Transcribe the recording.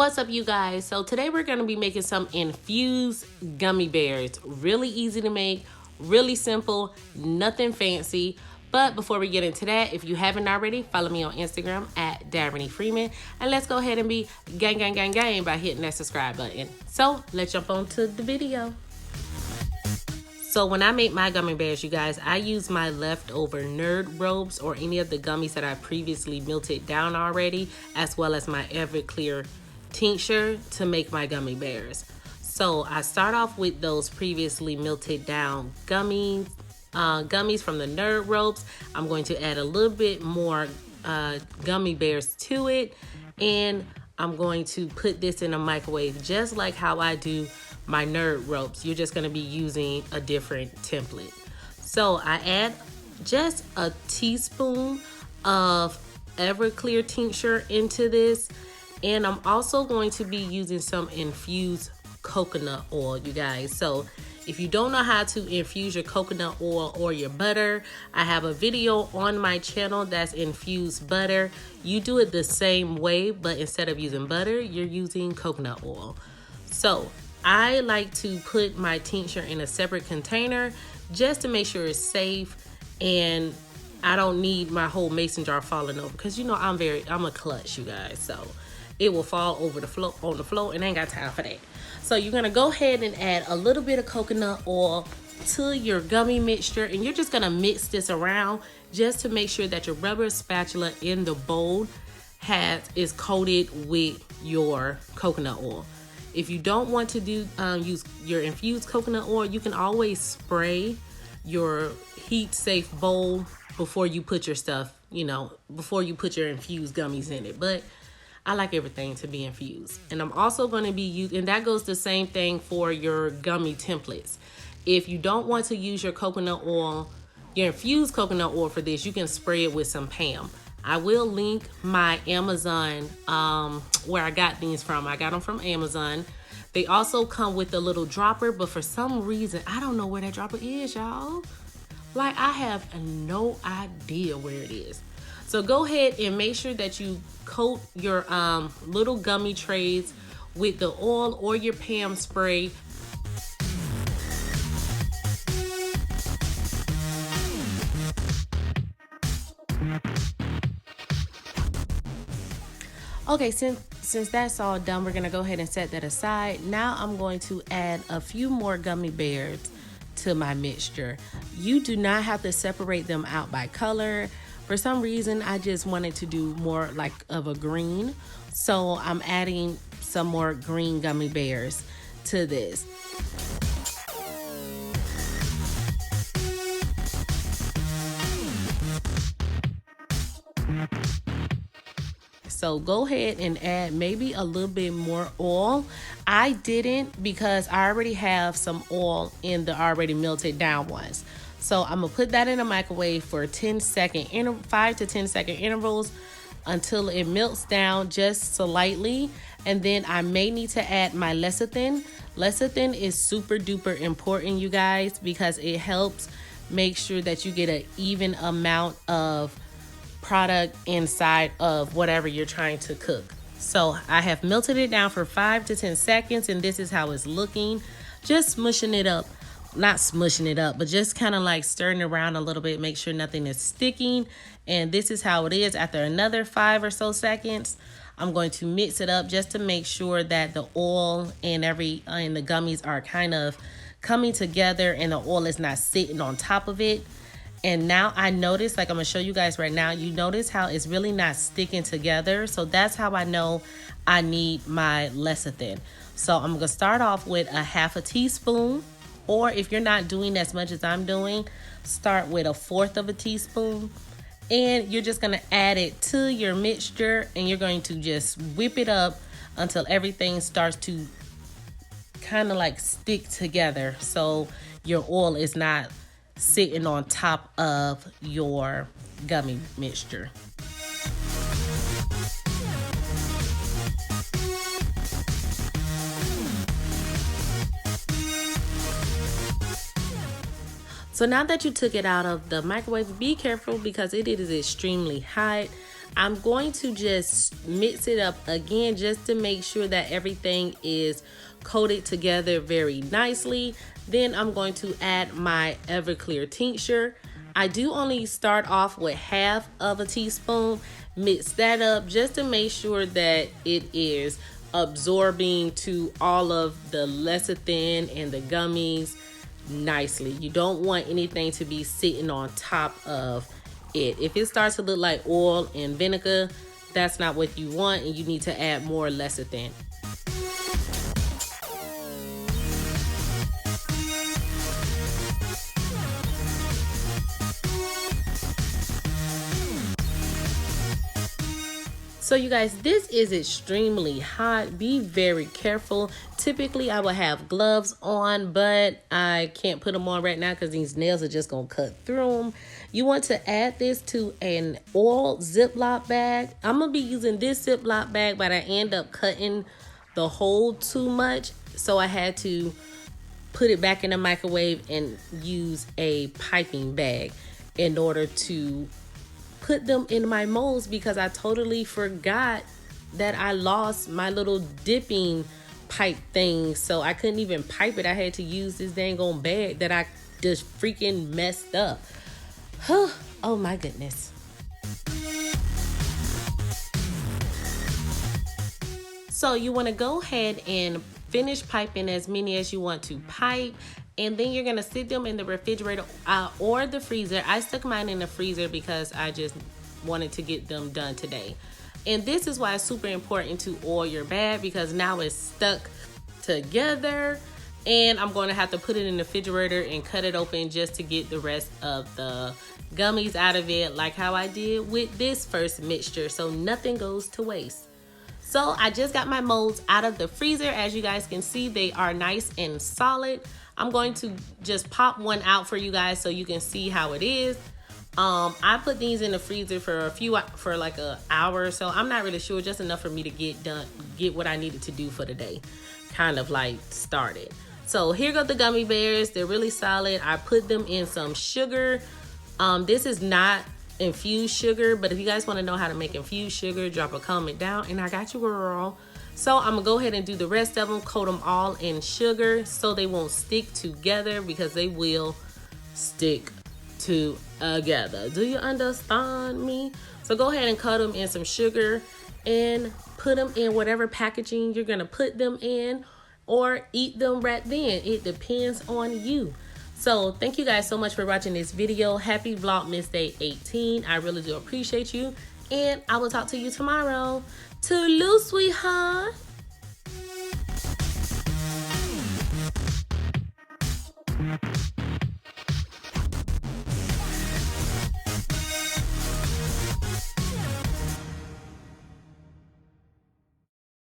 What's up, you guys? So today we're going to be making some infused gummy bears. Really easy to make, really simple, nothing fancy. But before we get into that, if you haven't already, follow me on Instagram at Daverney Freeman. And let's go ahead and be gang by hitting that subscribe button. So let's jump on to the video. So when I make my gummy bears, you guys, I use my leftover nerd ropes or any of the gummies that I previously melted down already, as well as my Everclear tincture to make my gummy bears. So I start off with those previously melted down gummies from the nerd ropes. I'm going to add a little bit more gummy bears to it, and I'm going to put this in a microwave just like how I do my nerd ropes. You're just going to be using a different template. So I add just a teaspoon of Everclear tincture into this, and I'm also going to be using some infused coconut oil, you guys. So if you don't know how to infuse your coconut oil or your butter, I have a video on my channel that's infused butter. You do it the same way, but instead of using butter, you're using coconut oil. So I like to put my tincture in a separate container just to make sure it's safe, and I don't need my whole mason jar falling over, because you know I'm a klutz, you guys. So it will fall over on the floor, and I ain't got time for that. So you're gonna go ahead and add a little bit of coconut oil to your gummy mixture, and you're just gonna mix this around just to make sure that your rubber spatula in the bowl is coated with your coconut oil. If you don't want to use your infused coconut oil, you can always spray your heat safe bowl before you put your stuff, before you put your infused gummies in it. But I like everything to be infused. And I'm also going to be using, and that goes the same thing for your gummy templates. If you don't want to use your coconut oil, your infused coconut oil for this, you can spray it with some Pam. I will link my Amazon, where I got these from. I got them from Amazon. They also come with a little dropper, but for some reason, I don't know where that dropper is, y'all. Like, I have no idea where it is. So go ahead and make sure that you coat your little gummy trays with the oil or your Pam spray. Okay, since that's all done, we're gonna go ahead and set that aside. Now I'm going to add a few more gummy bears to my mixture. You do not have to separate them out by color. For some reason, I just wanted to do more like of a green. So I'm adding some more green gummy bears to this. So go ahead and add maybe a little bit more oil. I didn't, because I already have some oil in the already melted down ones. So I'm gonna put that in a microwave for 5 to 10 second intervals until it melts down just slightly. And then I may need to add my lecithin. Lecithin is super duper important, you guys, because it helps make sure that you get an even amount of product inside of whatever you're trying to cook. So I have melted it down for 5 to 10 seconds, and this is how it's looking. Just smushing it up. Not smushing it up, but just kind of like stirring around a little bit, make sure nothing is sticking. And this is how it is after another 5 or so seconds. I'm going to mix it up just to make sure that the oil and the gummies are kind of coming together and the oil is not sitting on top of it. And now I notice, like I'm gonna show you guys right now, you notice how it's really not sticking together. So that's how I know I need my lecithin. So I'm gonna start off with a half a teaspoon. Or if you're not doing as much as I'm doing, start with 1/4 of a teaspoon. And you're just gonna add it to your mixture, and you're going to just whip it up until everything starts to kind of like stick together. So your oil is not sitting on top of your gummy mixture. So now that you took it out of the microwave, be careful because it is extremely hot. I'm going to just mix it up again just to make sure that everything is coated together very nicely. Then I'm going to add my Everclear tincture. I do only start off with half of a teaspoon. Mix that up just to make sure that it is absorbing to all of the lecithin and the gummies nicely. You don't want anything to be sitting on top of it. If it starts to look like oil and vinegar, that's not what you want, and you need to add more lecithin. So you guys, this is extremely hot. Be very careful. Typically I will have gloves on, but I can't put them on right now because these nails are just gonna cut through them. You want to add this to an oil Ziploc bag. I'm gonna be using this Ziploc bag, but I end up cutting the hole too much, so I had to put it back in the microwave and use a piping bag in order to put them in my molds, because I totally forgot that I lost my little dipping pipe thing, so I couldn't even pipe it. I had to use this dang on bag that I just freaking messed up. Oh my goodness. So you want to go ahead and finish piping as many as you want to pipe, and then you're gonna sit them in the refrigerator or the freezer. I stuck mine in the freezer because I just wanted to get them done today. And this is why it's super important to oil your bag, because now it's stuck together, and I'm going to have to put it in the refrigerator and cut it open just to get the rest of the gummies out of it, like how I did with this first mixture, so nothing goes to waste. So I just got my molds out of the freezer. As you guys can see, they are nice and solid. I'm going to just pop one out for you guys so you can see how it is. I put these in the freezer for like an hour or so. I'm not really sure, just enough for me to get what I needed to do for the day, kind of like started. So here go the gummy bears. They're really solid. I put them in some sugar. This is not infused sugar, but if you guys want to know how to make infused sugar, drop a comment down and I got you, girl. So I'm gonna go ahead and do the rest of them, coat them all in sugar so they won't stick together, because they will stick together. Do you understand me? So go ahead and cut them in some sugar and put them in whatever packaging you're gonna put them in, or eat them right then. It depends on you. So thank you guys so much for watching this video. Happy Vlogmas Day 18. I really do appreciate you, and I will talk to you tomorrow. Toodaloo, sweetheart.